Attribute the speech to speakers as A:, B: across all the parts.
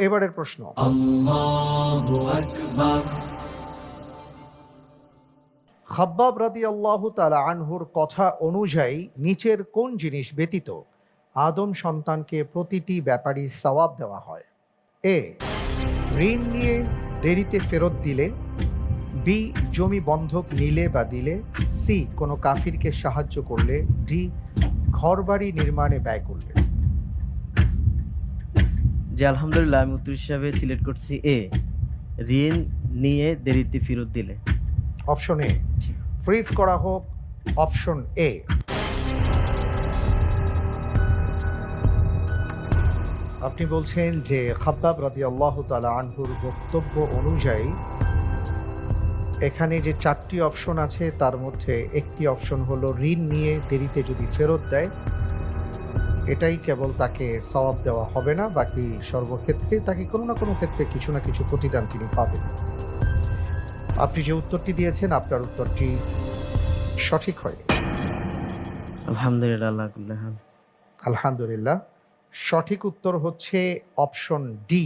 A: এবারের প্রশ্ন, খাব্বাব রাদিয়াল্লাহু তাআলা আনহুর কথা অনুযায়ী নিচের কোন জিনিস ব্যতীত আদম সন্তানকে প্রতিটি ব্যাপারই সওয়াব দেওয়া হয়? এ, ঋণ নিয়ে দেরিতে ফেরত দিলে, বি, জমি বন্ধক নিলে বা দিলে, সি, কোনো কাফিরকে সাহায্য করলে, ডি, ঘরবাড়ি নির্মাণে ব্যয় করলে।
B: জি আলহামদুলিল্লাহ, আমি উত্তর হিসাবে সিলেক্ট করছি এ, ঋণ নিয়ে দেরিতে ফেরত দিলে।
A: অপশন এ ফ্রিজ করা হোক। Option A. আপনি বলছেন যে খাব্বাব রাদিয়াল্লাহু তাআলা আনহুর বক্তব্য অনুযায়ী এখানে যে 4টি অপশন আছে তার মধ্যে একটি অপশন হলো ঋণ নিয়ে দেরিতে যদি ফেরত দেয় এটাই কেবল তাকে সওয়াব দেওয়া হবে না, বাকি সর্বক্ষেত্রে তাকে কোনো না কোনো ক্ষেত্রে কিছু না কিছু প্রতিদান তিনি পাবেন। আপনি যে উত্তরটি দিয়েছেন আপনার উত্তরটি সঠিক হয়নি।
B: আলহামদুলিল্লাহ, আল্লাহ কুল্লি হাল।
A: আলহামদুলিল্লাহ, সঠিক উত্তর হচ্ছে অপশন ডি,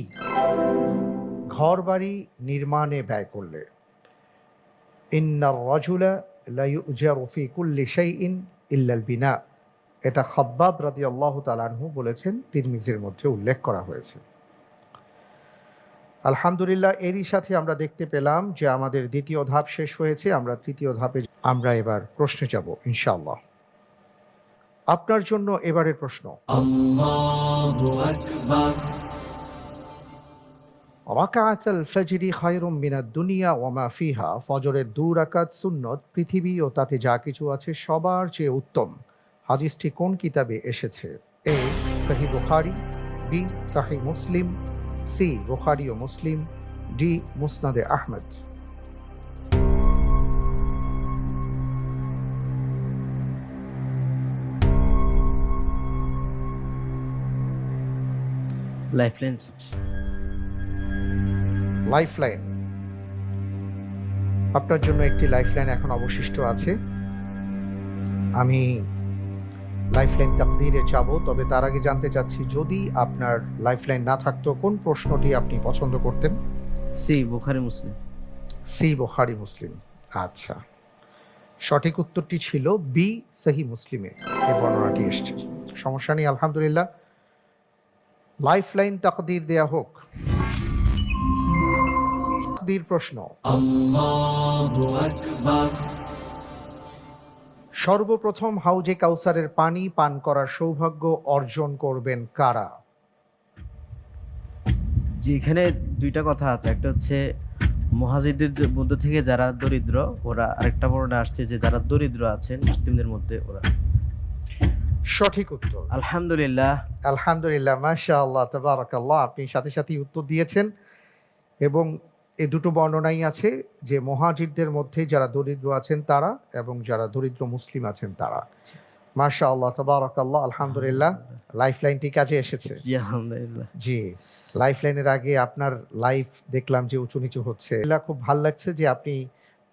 A: ঘরবাড়ি নির্মাণে ব্যয় করলে। ইন্নার রাজুলা লা ইউজারু ফি কুল্লি শাইইন ইল্লাল বিনা, এটা খাব্বাব রাদিয়াল্লাহু তাআলা আনহু বলেছেন, তিরমিজির মধ্যে উল্লেখ করা হয়েছে। আলহামদুলিল্লাহ, এরই সাথে আমরা দেখতে পেলাম যে আমাদের দ্বিতীয় ধাপ শেষ হয়েছে। আমরা তৃতীয় ধাপে আমরা এবার প্রশ্নে যাব ইনশাআল্লাহ। আপনার জন্য এবারের প্রশ্ন, রাকাআতুল ফাজরি খায়রুম মিনাদ দুনিয়া ওয়া মা ফিহা, ফজরের 2 রাকাত সুন্নত পৃথিবী ও তাতে যা কিছু আছে সবার চেয়ে উত্তম। হাদিসটি কোন কিতাবে এসেছে? এ, সহিহ বুখারী, বি, সহিহ মুসলিম, সি, বুখারী ও মুসলিম, ডি, মুসনাদে আহমদ।
B: লাইফলাইন।
A: লাইফলাইন, আপনার জন্য একটি লাইফলাইন এখন অবশিষ্ট আছে। আমি লাইফলাইন তাকদীরে যাব, তবে তার আগে জানতে চাচ্ছি যদি আপনার লাইফলাইন না থাকতো কোন প্রশ্নটি আপনি পছন্দ করতেন?
B: সি, বুখারী মুসলিম।
A: সি, বুখারী মুসলিম। আচ্ছা, সঠিক উত্তরটি ছিল বি, সহিহ মুসলিমে এই বর্ণনাটি এসছে। সমস্যা নেই, আলহামদুলিল্লাহ, লাইফলাইন তাকদীর দেয়া হোক। তাকদীর প্রশ্ন, সর্বপ্রথম হাউজে কাউসারের পানি পান করার সৌভাগ্য অর্জন করবেন কারা?
B: জি, এখানে দুইটা কথা আছে। একটা হচ্ছে মুহাজিরদের মধ্যে থেকে যারা দরিদ্র ওরা, আরেকটা বর্ণনা আসছে যে যারা দরিদ্র আছেন মুসলিমদের মধ্যে ওরা।
A: সঠিক উত্তর
B: আলহামদুলিল্লাহ।
A: আলহামদুলিল্লাহ, মাশাআল্লাহ, তাবারাকাল্লাহ, আপনি সাথে সাথে উত্তর দিয়েছেন এবং এই দুটো বর্ণনাই আছে যে মুহাজিরদের মধ্যে যারা দরিদ্র আছেন তারা এবং যারা দরিদ্র মুসলিম আছেন তারা। মাশাআল্লাহ, তাবারাকাল্লাহ, আলহামদুলিল্লাহ, লাইফলাইনটি কাজে এসেছে।
B: জি আলহামদুলিল্লাহ।
A: জি, লাইফলাইনের আগে আপনার লাইফ দেখলাম যে উঁচু নিচু হচ্ছে। খুব ভাল লাগছে যে আপনি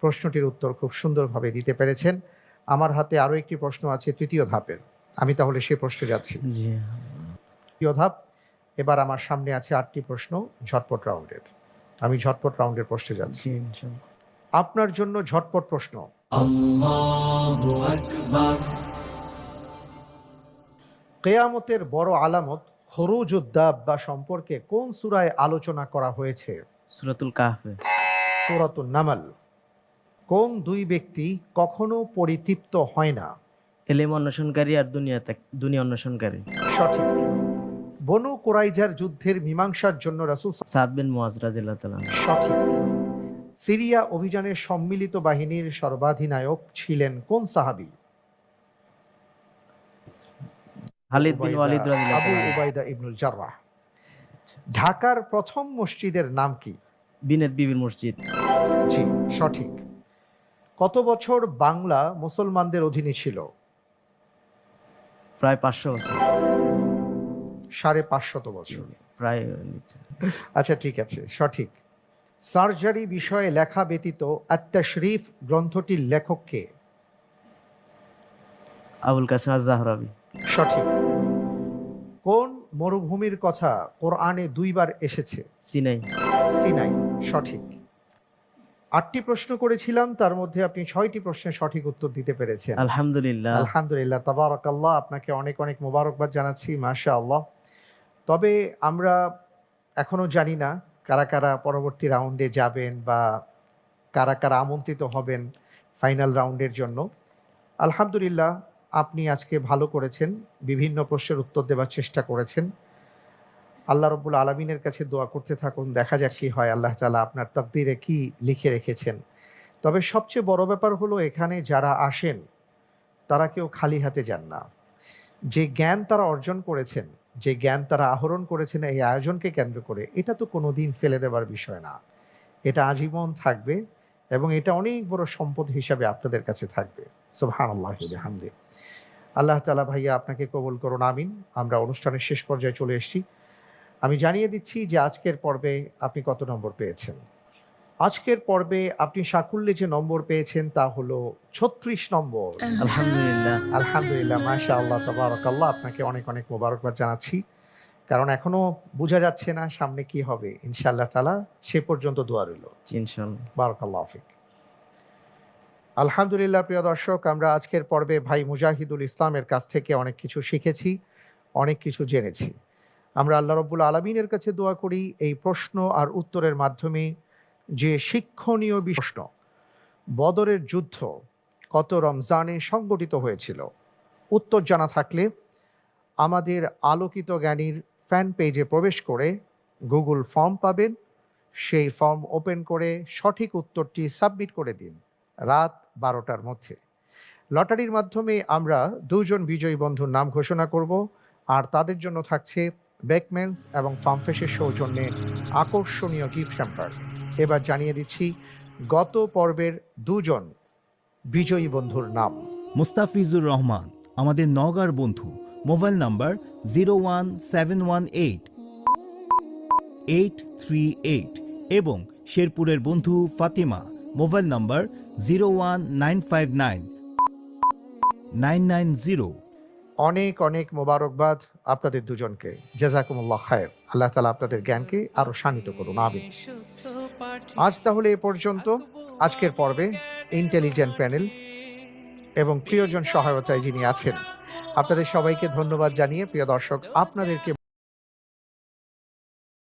A: প্রশ্নটির উত্তর খুব সুন্দরভাবে দিতে পেরেছেন। আমার হাতে আরও একটি প্রশ্ন আছে তৃতীয় ধাপের। আমি তাহলে সেই প্রশ্নে যাচ্ছি।
B: জি
A: তৃতীয় ধাপ, এবার আমার সামনে আছে 8টি প্রশ্ন ঝটপট রাউন্ডের। আমি ঝটপট রাউন্ডের প্রশ্নে যাচ্ছি।
B: জি ইনশাআল্লাহ।
A: আপনার জন্য ঝটপট প্রশ্ন, কিয়ামতের বড় আলামত খুরুজুদ দাব্বা সম্পর্কে কোন সূরায় আলোচনা করা হয়েছে?
B: সূরাতুল কাহফে।
A: সূরাতুন নামল। কোন দুই ব্যক্তি কখনো পরিতৃপ্ত হয় না?
B: এলেম অন্বেষণকারী আর দুনিয়া অন্বেষণকারী।
A: সঠিক। বনু কুরাইজার যুদ্ধের মীমাংসার জন্য রাসূল
B: সাদ বিন মুআজ রাদিয়াল্লাহু তাআলা।
A: সঠিক। সিরিয়া অভিযানের সম্মিলিত বাহিনীর সর্বাধিনায়ক ছিলেন কোন সাহাবী?
B: খালিদ বিন ওয়ালিদ রাদিয়াল্লাহু
A: আবু
B: তাআলা।
A: উবাইদা ইবনুল জাররাহ। ঢাকার প্রথম মসজিদের নাম কি?
B: বিনেত বিবির মসজিদ।
A: জি, সঠিক। কত বছর বাংলা মুসলমানদের অধীনে ছিল?
B: প্রায় 500 বছর।
A: 550 বছর।
B: প্রায়।
A: আচ্ছা, ঠিক আছে, সঠিক। সার্জারি বিষয়ে লেখা ব্যতীত আত-তাশরীফ গ্রন্থটির লেখক কে?
B: আবুল কাসিম আয-যাহরাবী।
A: সঠিক। কোন মরুভূমির কথা কোরআনে 2 বার এসেছে।
B: সিনাই।
A: সিনাই সঠিক। 8টি প্রশ্ন করেছিলাম, তার মধ্যে আপনি 6টি প্রশ্নের সঠিক উত্তর দিতে পেরেছেন।
B: আলহামদুলিল্লাহ।
A: আলহামদুলিল্লাহ, তাবারাকাল্লাহ, আপনাকে অনেক অনেক মোবারকবাদ জানাচ্ছি, মাশাআল্লাহ। তবে আমরা এখনো জানি না কারা কারা পরবর্তী রাউন্ডে যাবেন বা কারা কারা আমন্ত্রিত হবেন ফাইনাল রাউন্ডের জন্য। আলহামদুলিল্লাহ, আপনি আজকে ভালো করেছেন, বিভিন্ন প্রশ্নের উত্তর দেওয়ার চেষ্টা করেছেন। আল্লাহ রব্বুল আলামিনের কাছে দোয়া করতে থাকুন, দেখা যাক কি হয়, আল্লাহ তাআলা আপনার তাকদীরে কি লিখে রেখেছেন। তবে সবচেয়ে বড় ব্যাপার হলো এখানে যারা আসেন তারা কেউ খালি হাতে যান না। যে জ্ঞান তারা অর্জন করেছেন, যে জ্ঞান তারা আহরণ করেছেন এই আয়োজনকে কেন্দ্র করে, এটা তো কোনোদিন ফেলে দেবার বিষয় না। এটা আজীবন থাকবে এবং এটা অনেক বড় সম্পদ হিসাবে আপনাদের কাছে থাকবে। সুবহানাল্লাহি ওয়া বিহামদিহি। আল্লাহ তাআলা ভাইয়া আপনাকে কবুল করুন, আমিন। আমরা অনুষ্ঠানের শেষ পর্যায়ে চলে এসেছি। আমি জানিয়ে দিচ্ছি যে আজকের পর্বে আপনি কত নম্বর পেয়েছেন। আজকের পর্বে আপনি সাকুল্যে যে নম্বর পেয়েছেন তা হলো 36 নম্বর।
B: আলহামদুলিল্লাহ।
A: আলহামদুলিল্লাহ, মাশাআল্লাহ, তাবারাকাল্লাহ, আপনাকে অনেক অনেক মোবারকবাদ জানাচ্ছি। কারণ এখনো বোঝা যাচ্ছে না সামনে কি হবে। ইনশাআল্লাহ তাআলা সে পর্যন্ত দোয়া রইল।
B: জি, ইনশাআল্লাহ।
A: বারাকাল্লাহু ফিক। আলহামদুলিল্লাহ, প্রিয় দর্শক, আমরা আজকের পর্বে ভাই মুজাহিদুল ইসলামের কাছ থেকে অনেক কিছু শিখেছি, অনেক কিছু জেনেছি। আমরা আল্লাহ রব্বুল আলামিনের কাছে দোয়া করি এই প্রশ্ন আর উত্তরের মাধ্যমে যে শিক্ষণীয় প্রশ্ন, বদরের যুদ্ধ কত রমজানে সংগঠিত হয়েছিল, উত্তর জানা থাকলে আমাদের আলোকিত জ্ঞানীর ফ্যান পেজে প্রবেশ করে গুগল ফর্ম পাবেন। সেই ফর্ম ওপেন করে সঠিক উত্তরটি সাবমিট করে দিন রাত 12টার মধ্যে। লটারির মাধ্যমে আমরা 2 জন বিজয়ী বন্ধুর নাম ঘোষণা করব, আর তাদের জন্য থাকছে বেকমেন্স এবং ফার্মফ্রেশের সৌজন্যে আকর্ষণীয় গিফট হ্যাম্পার। এবার জানিয়ে দিচ্ছি গত পর্বের 2 জন বিজয়ী বন্ধুর নাম।
C: মুস্তাফিজুর রহমান আমাদের নওগাঁর বন্ধু, মোবাইল নাম্বার 01718 এবং শেরপুরের বন্ধু ফাতিমা, মোবাইল নাম্বার 019599990।
A: অনেক অনেক মোবারকবাদ আপনাদের দুজনকে, জাযাকুমুল্লাহ খায়ের। আল্লাহ তাআলা আপনাদের জ্ঞানকে আরো শানিত করুন, আমিন। আজ তাহলে এ পর্যন্ত। আজকের পর্বে ইন্টেলিজেন্ট প্যানেল এবং প্রিয়জন সহায়তায় যিনি আছেন, আপনাদের সবাইকে ধন্যবাদ জানিয়ে প্রিয় দর্শক আপনাদেরকে